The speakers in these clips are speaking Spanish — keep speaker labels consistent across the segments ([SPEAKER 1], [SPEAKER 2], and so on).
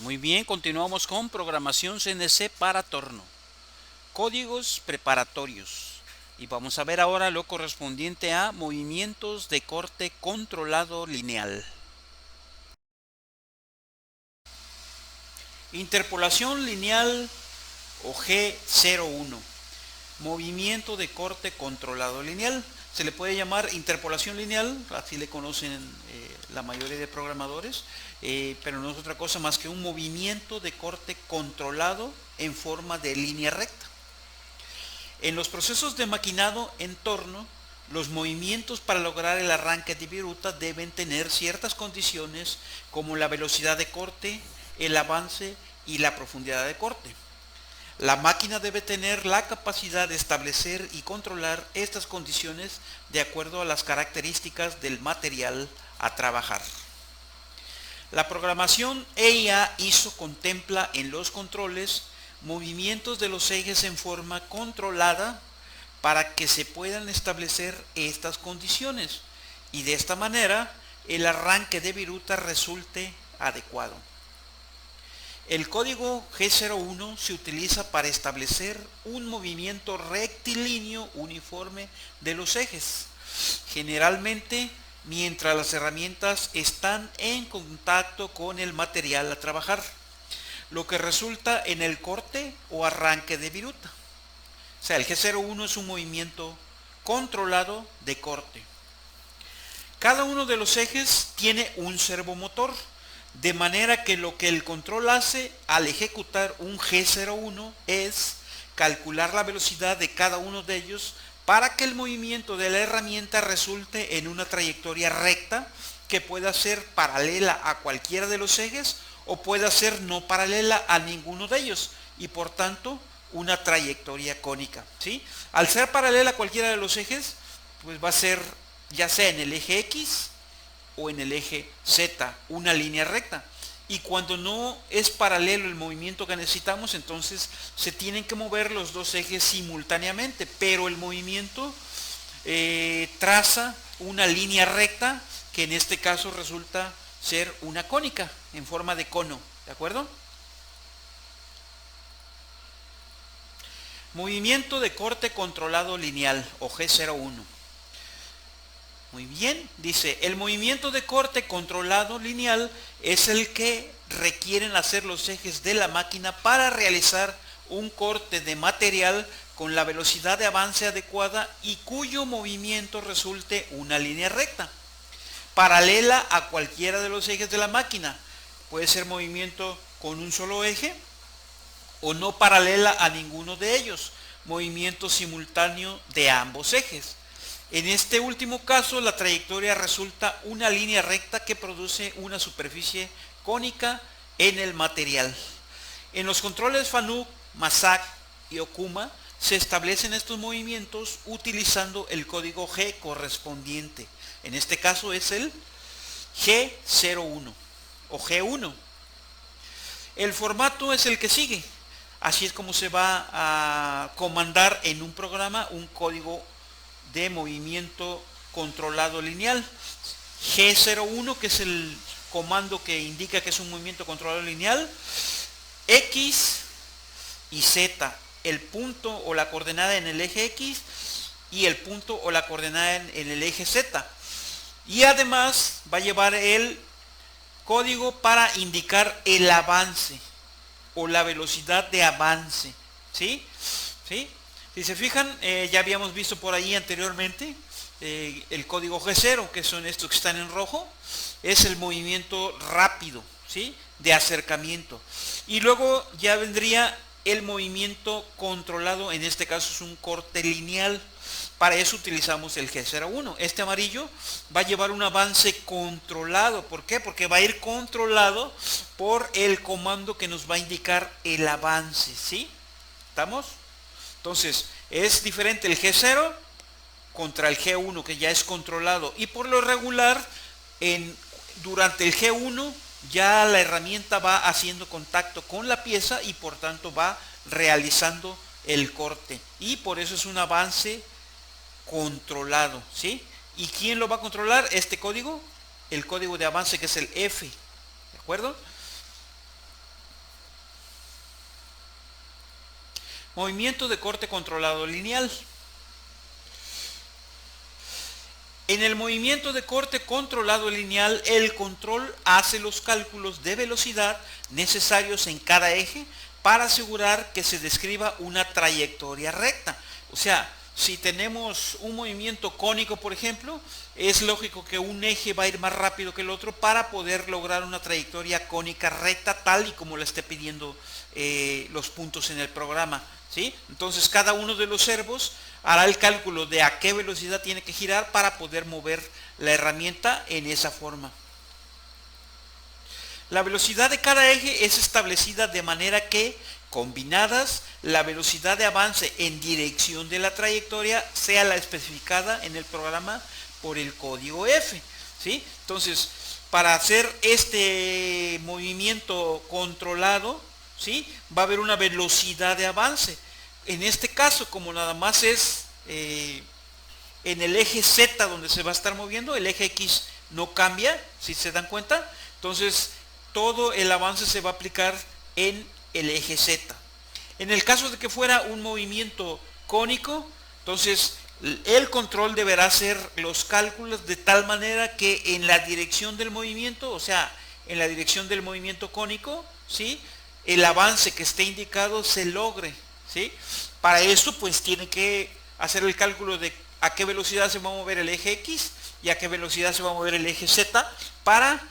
[SPEAKER 1] Muy bien, continuamos con programación CNC para torno. Códigos preparatorios. Y vamos a ver ahora lo correspondiente a movimientos de corte controlado lineal. Interpolación lineal o G01. Movimiento de corte controlado lineal. Se le puede llamar interpolación lineal, así le conocen la mayoría de programadores, pero no es otra cosa más que un movimiento de corte controlado en forma de línea recta. En los procesos de maquinado en torno, los movimientos para lograr el arranque de viruta deben tener ciertas condiciones como la velocidad de corte, el avance y la profundidad de corte. La máquina debe tener la capacidad de establecer y controlar estas condiciones de acuerdo a las características del material a trabajar. La programación EIA-ISO contempla en los controles movimientos de los ejes en forma controlada para que se puedan establecer estas condiciones y de esta manera el arranque de viruta resulte adecuado. El código G01 se utiliza para establecer un movimiento rectilíneo uniforme de los ejes, generalmente mientras las herramientas están en contacto con el material a trabajar, lo que resulta en el corte o arranque de viruta. O sea, el G01 es un movimiento controlado de corte. Cada uno de los ejes tiene un servomotor, de manera que lo que el control hace al ejecutar un G01 es calcular la velocidad de cada uno de ellos para que el movimiento de la herramienta resulte en una trayectoria recta que pueda ser paralela a cualquiera de los ejes o pueda ser no paralela a ninguno de ellos y por tanto una trayectoria cónica, ¿sí? Al ser paralela a cualquiera de los ejes, pues va a ser ya sea en el eje X o en el eje Z, una línea recta. Y cuando no es paralelo el movimiento que necesitamos, entonces se tienen que mover los dos ejes simultáneamente, pero el movimiento traza una línea recta que en este caso resulta ser una cónica en forma de cono, ¿de acuerdo? Movimiento de corte controlado lineal o G01. Muy bien, dice, el movimiento de corte controlado lineal es el que requieren hacer los ejes de la máquina para realizar un corte de material con la velocidad de avance adecuada y cuyo movimiento resulte una línea recta, paralela a cualquiera de los ejes de la máquina. Puede ser movimiento con un solo eje o no paralela a ninguno de ellos, movimiento simultáneo de ambos ejes. En este último caso, la trayectoria resulta una línea recta que produce una superficie cónica en el material. En los controles FANUC, MASAC y OKUMA se establecen estos movimientos utilizando el código G correspondiente. En este caso es el G01 o G1. El formato es el que sigue. Así es como se va a comandar en un programa un código de movimiento controlado lineal. G01, que es el comando que indica que es un movimiento controlado lineal. X y Z, el punto o la coordenada en el eje X y el punto o la coordenada en el eje Z. Y además va a llevar el código para indicar el avance o la velocidad de avance. ¿Sí? ¿Sí? Si se fijan, ya habíamos visto por ahí anteriormente el código G0, que son estos que están en rojo, es el movimiento rápido, ¿sí? De acercamiento. Y luego ya vendría el movimiento controlado, en este caso es un corte lineal. Para eso utilizamos el G01. Este amarillo va a llevar un avance controlado. ¿Por qué? Porque va a ir controlado por el comando que nos va a indicar el avance, ¿sí? ¿Estamos? Entonces, es diferente el G0 contra el G1, que ya es controlado. Y por lo regular, durante el G1 ya la herramienta va haciendo contacto con la pieza y por tanto va realizando el corte. Y por eso es un avance controlado, ¿sí? ¿Y quién lo va a controlar? Este código, el código de avance que es el F, ¿de acuerdo? Movimiento de corte controlado lineal. En el movimiento de corte controlado lineal, el control hace los cálculos de velocidad necesarios en cada eje para asegurar que se describa una trayectoria recta. O sea, si tenemos un movimiento cónico, por ejemplo, es lógico que un eje va a ir más rápido que el otro para poder lograr una trayectoria cónica recta tal y como la esté pidiendo los puntos en el programa, ¿sí? Entonces cada uno de los servos hará el cálculo de a qué velocidad tiene que girar para poder mover la herramienta en esa forma. La velocidad de cada eje es establecida de manera que, combinadas, la velocidad de avance en dirección de la trayectoria sea la especificada en el programa por el código F, ¿sí? Entonces, para hacer este movimiento controlado, ¿sí?, va a haber una velocidad de avance. En este caso, como nada más es en el eje Z donde se va a estar moviendo, el eje X no cambia, si se dan cuenta. Entonces, todo el avance se va a aplicar en el eje Z. En el caso de que fuera un movimiento cónico, entonces el control deberá hacer los cálculos de tal manera que en la dirección del movimiento, o sea, en la dirección del movimiento cónico, ¿sí?, el avance que esté indicado se logre, ¿sí? Para eso, pues tiene que hacer el cálculo de a qué velocidad se va a mover el eje X y a qué velocidad se va a mover el eje Z para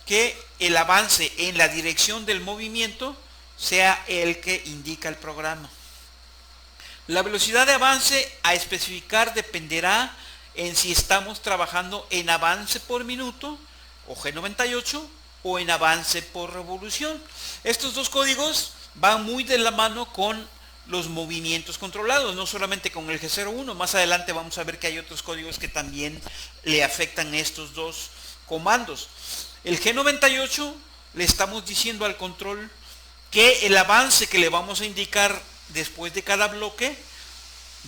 [SPEAKER 1] que el avance en la dirección del movimiento sea el que indica el programa. La velocidad de avance a especificar dependerá en si estamos trabajando en avance por minuto o G98 o en avance por revolución. Estos dos códigos van muy de la mano con los movimientos controlados, no solamente con el G01. Más adelante vamos a ver que hay otros códigos que también le afectan estos dos comandos. El G98 le estamos diciendo al control que el avance que le vamos a indicar después de cada bloque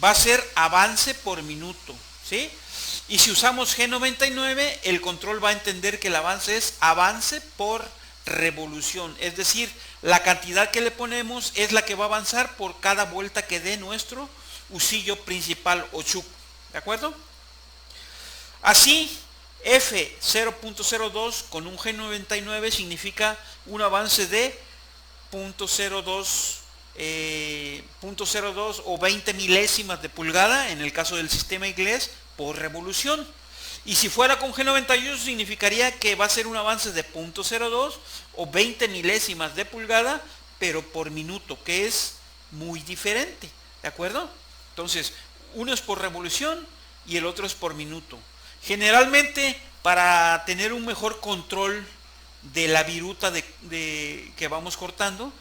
[SPEAKER 1] va a ser avance por minuto, ¿sí? Y si usamos G99, el control va a entender que el avance es avance por revolución, es decir, la cantidad que le ponemos es la que va a avanzar por cada vuelta que dé nuestro usillo principal o chuck, ¿de acuerdo? Así, F0.02 con un G99 significa un avance de 0.02 o 20 milésimas de pulgada en el caso del sistema inglés por revolución. Y si fuera con G98 significaría que va a ser un avance de 0.02 o 20 milésimas de pulgada, pero por minuto, que es muy diferente, ¿de acuerdo? Entonces, uno es por revolución y el otro es por minuto. Generalmente, para tener un mejor control de la viruta que vamos cortando,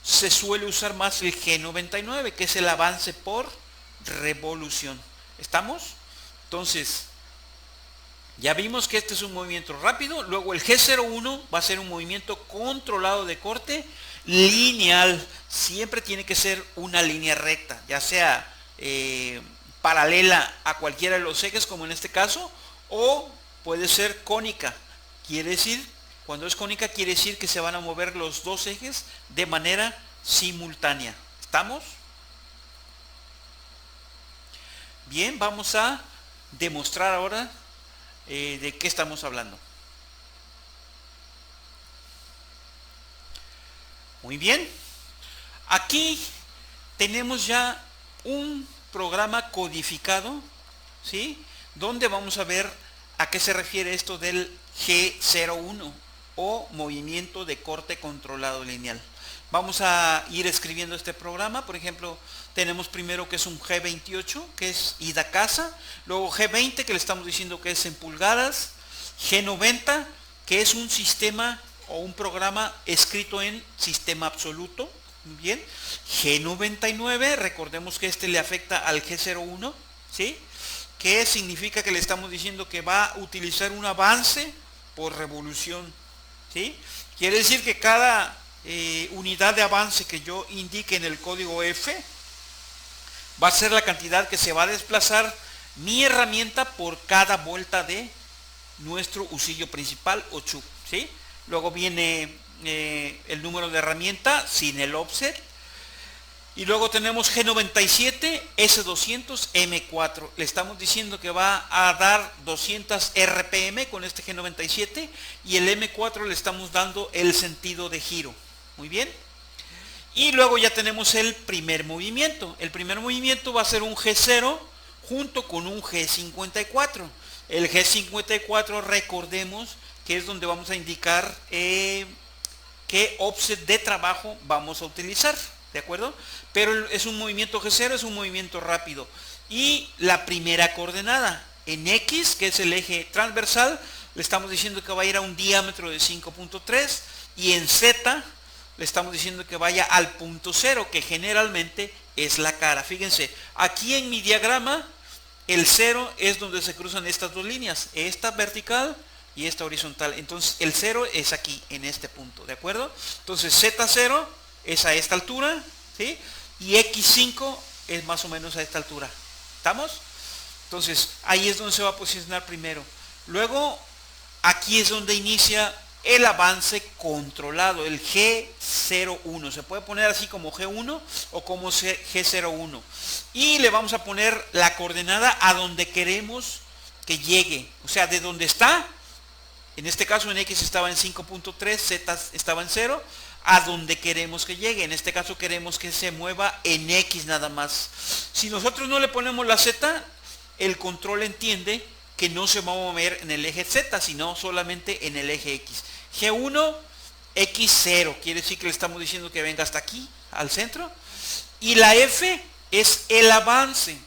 [SPEAKER 1] se suele usar más el G99, que es el avance por revolución. ¿Estamos? Entonces, ya vimos que este es un movimiento rápido. Luego el G01 va a ser un movimiento controlado de corte lineal. Siempre tiene que ser una línea recta, ya sea paralela a cualquiera de los ejes, como en este caso, o puede ser cónica. Quiere decir, cuando es cónica, quiere decir que se van a mover los dos ejes de manera simultánea. ¿Estamos? Bien, vamos a demostrar ahora de qué estamos hablando. Muy bien. Aquí tenemos ya un programa codificado, ¿sí?, donde vamos a ver a qué se refiere esto del G01 o movimiento de corte controlado lineal. Vamos a ir escribiendo este programa. Por ejemplo, tenemos primero que es un G28, que es ida a casa. Luego G20, que le estamos diciendo que es en pulgadas. G90, que es un sistema o un programa escrito en sistema absoluto. Bien. G99, recordemos que este le afecta al G01, ¿sí?, que significa que le estamos diciendo que va a utilizar un avance por revolución, ¿sí? Quiere decir que cada unidad de avance que yo indique en el código F va a ser la cantidad que se va a desplazar mi herramienta por cada vuelta de nuestro usillo principal o chuck, ¿sí? Luego viene el número de herramienta sin el offset. Y luego tenemos G97, S200, M4. Le estamos diciendo que va a dar 200 RPM con este G97 y el M4 le estamos dando el sentido de giro. Muy bien. Y luego ya tenemos el primer movimiento. El primer movimiento va a ser un G0 junto con un G54. El G54, recordemos que es donde vamos a indicar qué offset de trabajo vamos a utilizar. ¿De acuerdo? Pero es un movimiento G0, es un movimiento rápido. Y la primera coordenada en X, que es el eje transversal, le estamos diciendo que va a ir a un diámetro de 5.3. Y en Z le estamos diciendo que vaya al punto 0, que generalmente es la cara. Fíjense, aquí en mi diagrama, el 0 es donde se cruzan estas dos líneas. Esta vertical y esta horizontal. Entonces el 0 es aquí, en este punto. ¿De acuerdo? Entonces Z0 es a esta altura, ¿sí? Y X5 es más o menos a esta altura. ¿Estamos? Entonces, ahí es donde se va a posicionar primero. Luego, aquí es donde inicia el avance controlado, el G01. Se puede poner así como G1 o como G01. Y le vamos a poner la coordenada a donde queremos que llegue. O sea, de donde está, en este caso en X estaba en 5.3, Z estaba en 0, a donde queremos que llegue. En este caso queremos que se mueva en X nada más. Si nosotros no le ponemos la Z, el control entiende que no se va a mover en el eje Z, sino solamente en el eje X. G1, X0, quiere decir que le estamos diciendo que venga hasta aquí, al centro. Y la F es el avance,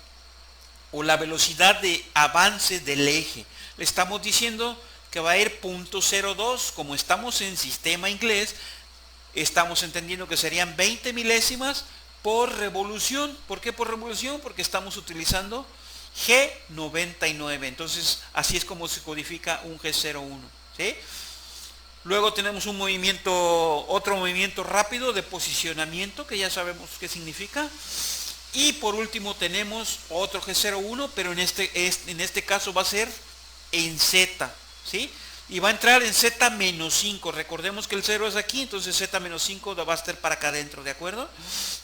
[SPEAKER 1] o la velocidad de avance del eje. Le estamos diciendo que va a ir 0.02, como estamos en sistema inglés, estamos entendiendo que serían 20 milésimas por revolución. ¿Por qué por revolución? Porque estamos utilizando G99. Entonces, así es como se codifica un G01. ¿Sí? Luego tenemos un movimiento, otro movimiento rápido de posicionamiento, que ya sabemos qué significa. Y por último tenemos otro G01, pero en este caso va a ser en Z. ¿Sí? Y va a entrar en Z-5. Recordemos que el 0 es aquí, entonces Z-5 va a estar para acá adentro, ¿de acuerdo?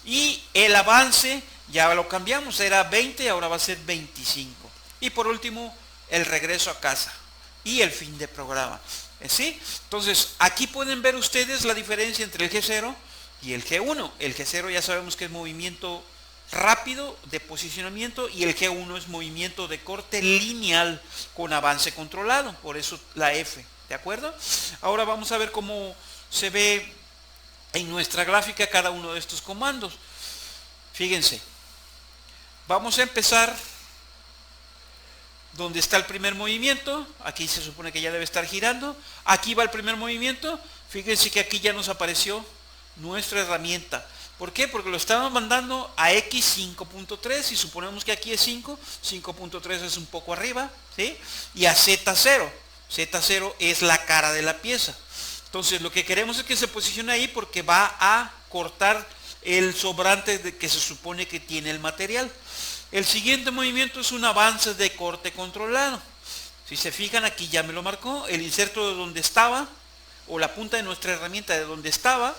[SPEAKER 1] Y el avance, ya lo cambiamos, era 20, ahora va a ser 25. Y por último, el regreso a casa y el fin de programa. ¿Sí? Entonces, aquí pueden ver ustedes la diferencia entre el G0 y el G1. El G0 ya sabemos que es movimiento rápido de posicionamiento y el G1 es movimiento de corte lineal con avance controlado, por eso la F, ¿de acuerdo? Ahora vamos a ver cómo se ve en nuestra gráfica cada uno de estos comandos. Fíjense, vamos a empezar donde está el primer movimiento. Aquí se supone que ya debe estar girando. Aquí va el primer movimiento. Fíjense que aquí ya nos apareció nuestra herramienta. ¿Por qué? Porque lo estamos mandando a X 5.3 y suponemos que aquí es 5, 5.3 es un poco arriba, ¿sí? Y a Z0, Z0 es la cara de la pieza. Entonces lo que queremos es que se posicione ahí porque va a cortar el sobrante que se supone que tiene el material. El siguiente movimiento es un avance de corte controlado. Si se fijan, aquí ya me lo marcó, el inserto de donde estaba, o la punta de nuestra herramienta de donde estaba,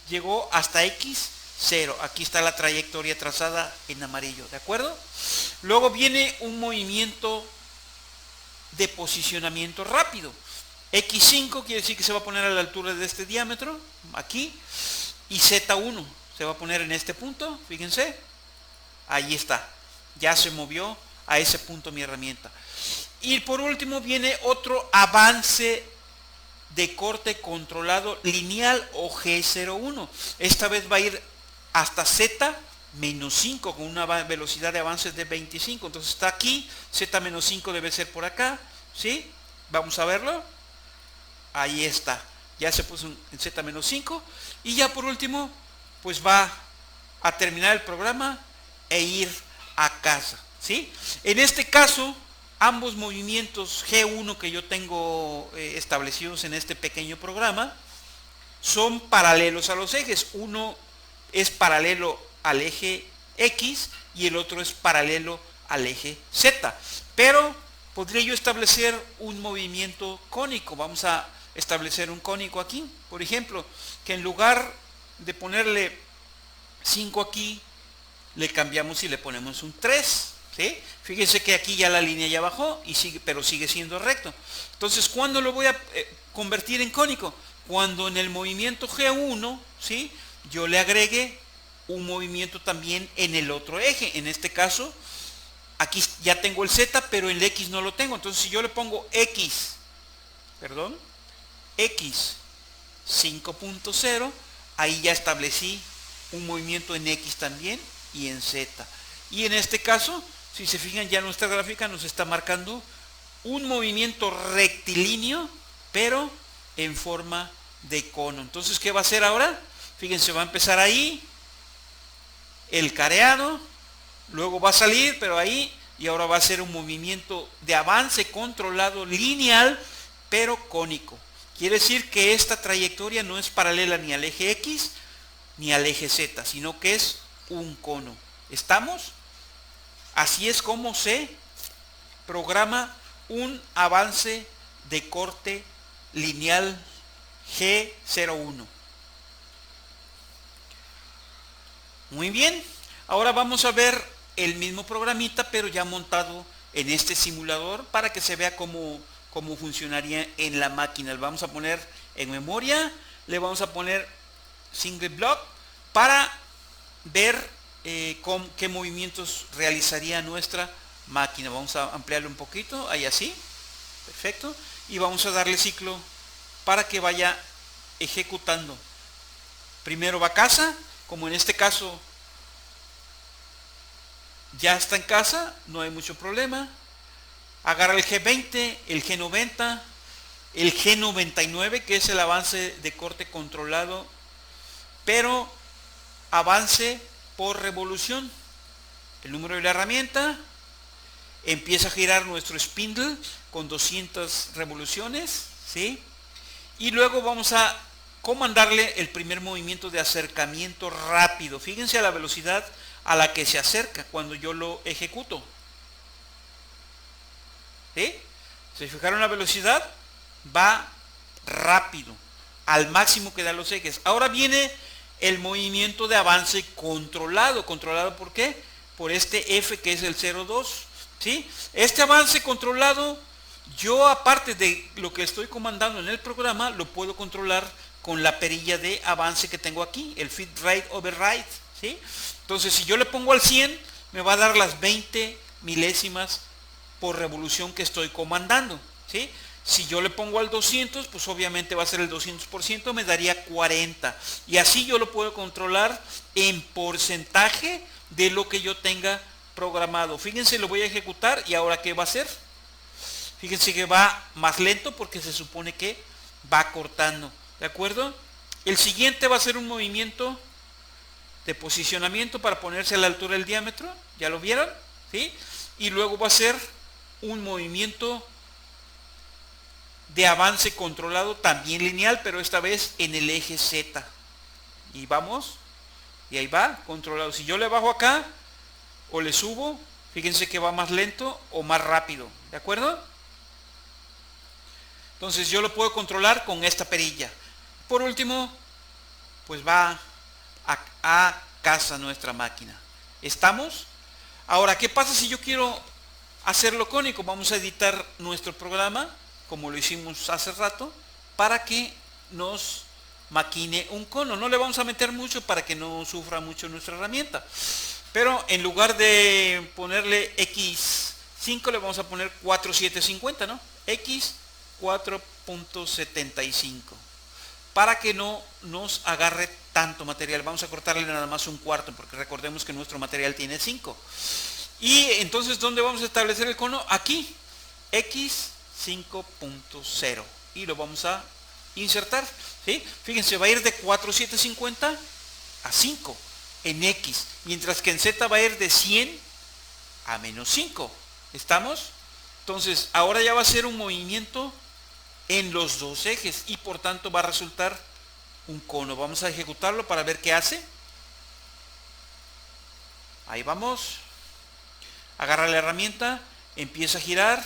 [SPEAKER 1] llegó hasta X0. Aquí está la trayectoria trazada en amarillo, ¿de acuerdo? Luego viene un movimiento de posicionamiento rápido. X5 quiere decir que se va a poner a la altura de este diámetro, aquí, y Z1 se va a poner en este punto, fíjense, ahí está, ya se movió a ese punto mi herramienta. Y por último viene otro avance de corte controlado lineal o G01. Esta vez va a ir hasta Z-5 con una velocidad de avance de 25. Entonces está aquí, Z-5 debe ser por acá, ¿sí? Vamos a verlo. Ahí está, ya se puso en Z-5 y ya por último pues va a terminar el programa e ir a casa, ¿sí? En este caso ambos movimientos G1 que yo tengo establecidos en este pequeño programa son paralelos a los ejes. Uno es paralelo al eje X y el otro es paralelo al eje Z, pero podría yo establecer un movimiento cónico. Vamos a establecer un cónico aquí, por ejemplo, que en lugar de ponerle 5 aquí le cambiamos y le ponemos un 3. ¿Sí? Fíjense que aquí ya la línea ya bajó, y sigue, pero sigue siendo recto. Entonces, ¿cuándo lo voy a convertir en cónico? Cuando en el movimiento G1, ¿sí?, yo le agregue un movimiento también en el otro eje. En este caso, aquí ya tengo el Z, pero el X no lo tengo. Entonces, si yo le pongo X 5.0, ahí ya establecí un movimiento en X también y en Z. Y en este caso, si se fijan, ya nuestra gráfica nos está marcando un movimiento rectilíneo, pero en forma de cono. Entonces, ¿qué va a hacer ahora? Fíjense, va a empezar ahí el careado, luego va a salir, pero ahí, y ahora va a ser un movimiento de avance controlado lineal, pero cónico. Quiere decir que esta trayectoria no es paralela ni al eje X ni al eje Z, sino que es un cono. ¿Estamos? Así es como se programa un avance de corte lineal G01. Muy bien, ahora vamos a ver el mismo programita, pero ya montado en este simulador, para que se vea cómo funcionaría en la máquina. Le vamos a poner en memoria, le vamos a poner single block para ver qué movimientos realizaría nuestra máquina. Vamos a ampliarlo un poquito, ahí así, perfecto, y vamos a darle ciclo para que vaya ejecutando. Primero va a casa, como en este caso ya está en casa, no hay mucho problema. Agarra el G20, el G90, el G99, que es el avance de corte controlado, pero avance por revolución. El número de la herramienta, empieza a girar nuestro spindle con 200 revoluciones, ¿sí? Y luego vamos a comandarle el primer movimiento de acercamiento rápido. Fíjense a la velocidad a la que se acerca cuando yo lo ejecuto. ¿Sí? ¿Se fijaron la velocidad? Va rápido, al máximo que da los ejes. Ahora viene el movimiento de avance controlado. ¿Controlado por qué? Por este F, que es el 0,2. ¿Sí? Este avance controlado, yo, aparte de lo que estoy comandando en el programa, lo puedo controlar con la perilla de avance que tengo aquí, el feed rate override. ¿Sí? Entonces, si yo le pongo al 100, me va a dar las 20 milésimas por revolución que estoy comandando. ¿Sí? Si yo le pongo al 200, pues obviamente va a ser el 200%, me daría 40. Y así yo lo puedo controlar en porcentaje de lo que yo tenga programado. Fíjense, lo voy a ejecutar, y ahora ¿qué va a hacer? Fíjense que va más lento porque se supone que va cortando. ¿De acuerdo? El siguiente va a ser un movimiento de posicionamiento para ponerse a la altura del diámetro. ¿Ya lo vieron? ¿Sí? Y luego va a ser un movimiento de avance controlado, también lineal, pero esta vez en el eje Z. Y vamos, y ahí va, controlado. Si yo le bajo acá o le subo, fíjense que va más lento o más rápido. ¿De acuerdo? Entonces yo lo puedo controlar con esta perilla. Por último, pues va a casa nuestra máquina. ¿Estamos? Ahora, ¿qué pasa si yo quiero hacerlo cónico? Vamos a editar nuestro programa, como lo hicimos hace rato, para que nos maquine un cono. No le vamos a meter mucho para que no sufra mucho nuestra herramienta. Pero en lugar de ponerle X5, le vamos a poner 4750, ¿no? X 4.75, para que no nos agarre tanto material. Vamos a cortarle nada más un cuarto, porque recordemos que nuestro material tiene 5. Y entonces, ¿dónde vamos a establecer el cono? Aquí, X 5.0, y lo vamos a insertar. ¿Sí? Fíjense, va a ir de 4750 a 5 en X, mientras que en Z va a ir de 100 a menos 5. ¿Estamos? Entonces, ahora ya va a ser un movimiento en los dos ejes, y por tanto va a resultar un cono. Vamos a ejecutarlo para ver qué hace. Ahí vamos. Agarra la herramienta, empieza a girar.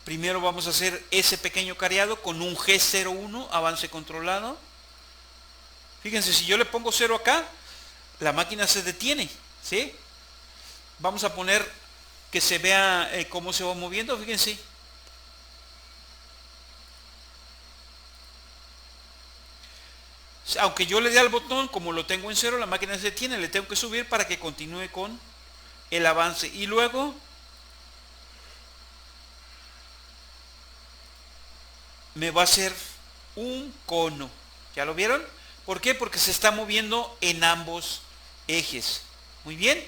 [SPEAKER 1] Primero vamos a hacer ese pequeño careado con un G01, avance controlado. Fíjense, si yo le pongo 0 acá, la máquina se detiene, ¿sí? Vamos a poner que se vea cómo se va moviendo, fíjense. Aunque yo le dé al botón, como lo tengo en 0, la máquina se detiene, le tengo que subir para que continúe con el avance. Y luego me va a hacer un cono. ¿Ya lo vieron? ¿Por qué? Porque se está moviendo en ambos ejes. Muy bien.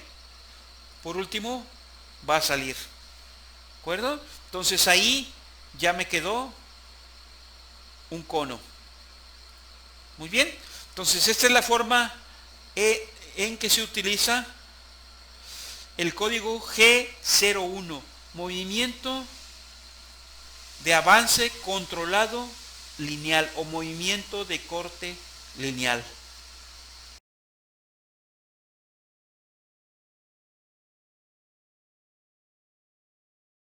[SPEAKER 1] Por último, va a salir. ¿De acuerdo? Entonces ahí ya me quedó un cono. Muy bien. Entonces esta es la forma en que se utiliza el código G01. Movimiento de avance controlado lineal o movimiento de corte lineal.